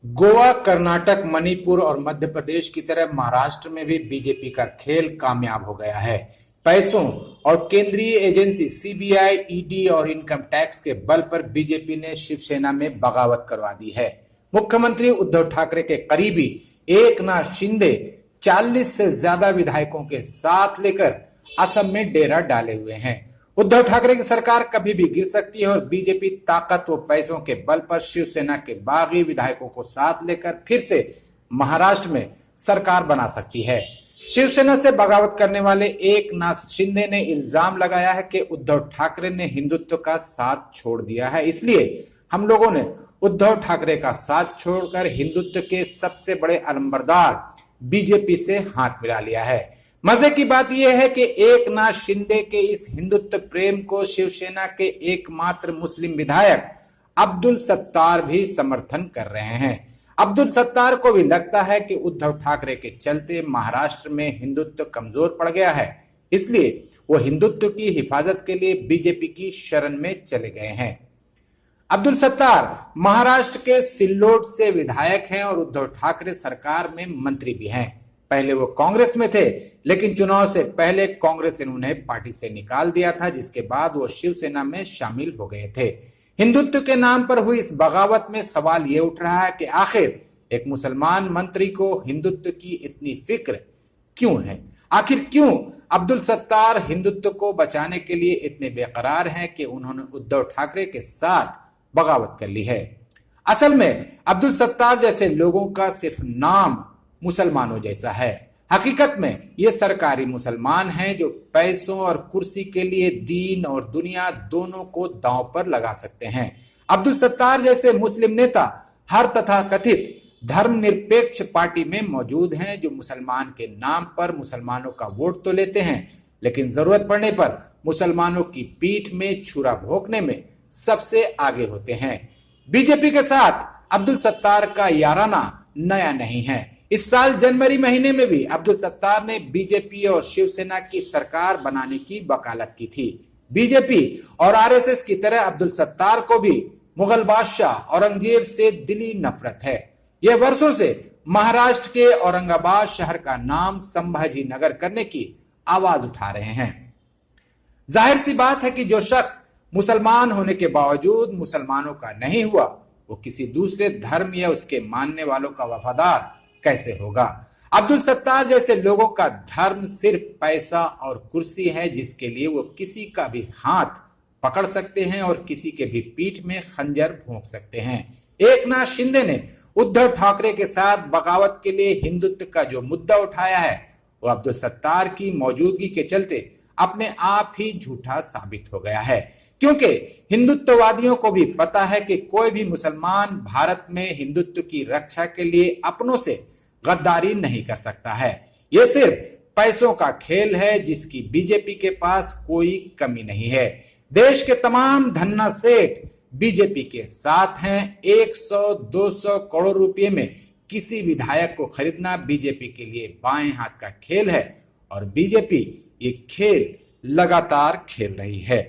गोवा, कर्नाटक, मणिपुर और मध्य प्रदेश की तरह महाराष्ट्र में भी बीजेपी का खेल कामयाब हो गया है। पैसों और केंद्रीय एजेंसी सीबीआई, ईडी और इनकम टैक्स के बल पर बीजेपी ने शिवसेना में बगावत करवा दी है। मुख्यमंत्री उद्धव ठाकरे के करीबी एकनाथ शिंदे 40 से ज्यादा विधायकों के साथ लेकर असम में डेरा डाले हुए हैं। उद्धव ठाकरे की सरकार कभी भी गिर सकती है और बीजेपी ताकत व पैसों के बल पर शिवसेना के बागी विधायकों को साथ लेकर फिर से महाराष्ट्र में सरकार बना सकती है। शिवसेना से बगावत करने वाले एकनाथ शिंदे ने इल्जाम लगाया है कि उद्धव ठाकरे ने हिंदुत्व का साथ छोड़ दिया है, इसलिए हम लोगों ने उद्धव ठाकरे का साथ छोड़कर हिंदुत्व के सबसे बड़े अलंबरदार बीजेपी से हाथ मिला लिया है। मजे की बात यह है कि एकनाथ शिंदे के इस हिंदुत्व प्रेम को शिवसेना के एकमात्र मुस्लिम विधायक अब्दुल सत्तार भी समर्थन कर रहे हैं। अब्दुल सत्तार को भी लगता है कि उद्धव ठाकरे के चलते महाराष्ट्र में हिंदुत्व कमजोर पड़ गया है, इसलिए वो हिंदुत्व की हिफाजत के लिए बीजेपी की शरण में चले गए हैं। अब्दुल सत्तार महाराष्ट्र के सिल्लोड से विधायक हैं और उद्धव ठाकरे सरकार में मंत्री भी हैं। पहले वो कांग्रेस में थे, लेकिन चुनाव से पहले कांग्रेस ने उन्हें पार्टी से निकाल दिया था, जिसके बाद वो शिवसेना में शामिल हो गए थे। हिंदुत्व के नाम पर हुई इस बगावत में सवाल ये उठ रहा है कि आखिर एक मुसलमान मंत्री को हिंदुत्व की इतनी फिक्र क्यों है? आखिर क्यों अब्दुल सत्तार हिंदुत्व को बचाने के लिए इतने बेकरार हैं कि उन्होंने उद्धव ठाकरे के साथ बगावत कर ली है? असल में अब्दुल सत्तार जैसे लोगों का सिर्फ नाम मुसलमानों जैसा है। हकीकत में ये सरकारी मुसलमान हैं जो पैसों और कुर्सी के लिए दीन और दुनिया दोनों को दांव पर लगा सकते हैं। अब्दुल सत्तार जैसे मुस्लिम नेता हर तथाकथित धर्मनिरपेक्ष पार्टी में मौजूद हैं, जो मुसलमान के नाम पर मुसलमानों का वोट तो लेते हैं, लेकिन जरूरत पड़ने पर मुसलमानों की पीठ में छुरा भोंकने में सबसे आगे होते हैं। बीजेपी के साथ अब्दुल सत्तार का याराना नया नहीं है। इस साल जनवरी महीने में भी अब्दुल सत्तार ने बीजेपी और शिवसेना की सरकार बनाने की वकालत की थी। बीजेपी और आरएसएस की तरह अब्दुल सत्तार को भी मुगल बादशाह औरंगजेब से दिली नफरत है। यह वर्षों से महाराष्ट्र के औरंगाबाद शहर का नाम संभाजी नगर करने की आवाज उठा रहे हैं। जाहिर सी बात है कि जो शख्स मुसलमान होने के बावजूद मुसलमानों का नहीं हुआ, वो किसी दूसरे धर्म या उसके मानने वालों का वफादार कैसे होगा? अब्दुल सत्तार जैसे लोगों का धर्म सिर्फ पैसा और कुर्सी है, जिसके लिए वो किसी का भी हाथ पकड़ सकते हैं और किसी के भी पीठ में खंजर भोंक सकते हैं। एकनाथ शिंदे ने उद्धव ठाकरे के साथ बगावत के लिए हिंदुत्व का जो मुद्दा उठाया है, वो अब्दुल सत्तार की मौजूदगी के चलते अपने आप ही झूठा साबित हो गया है, क्योंकि हिंदुत्ववादियों को भी पता है कि कोई भी मुसलमान भारत में हिंदुत्व की रक्षा के लिए अपनों से गद्दारी नहीं कर सकता है। यह सिर्फ पैसों का खेल है, जिसकी बीजेपी के पास कोई कमी नहीं है। देश के तमाम धन्ना सेठ बीजेपी के साथ हैं। 100-200 करोड़ रुपए में किसी विधायक को खरीदना बीजेपी के लिए बाएं हाथ का खेल है और बीजेपी ये खेल लगातार खेल रही है।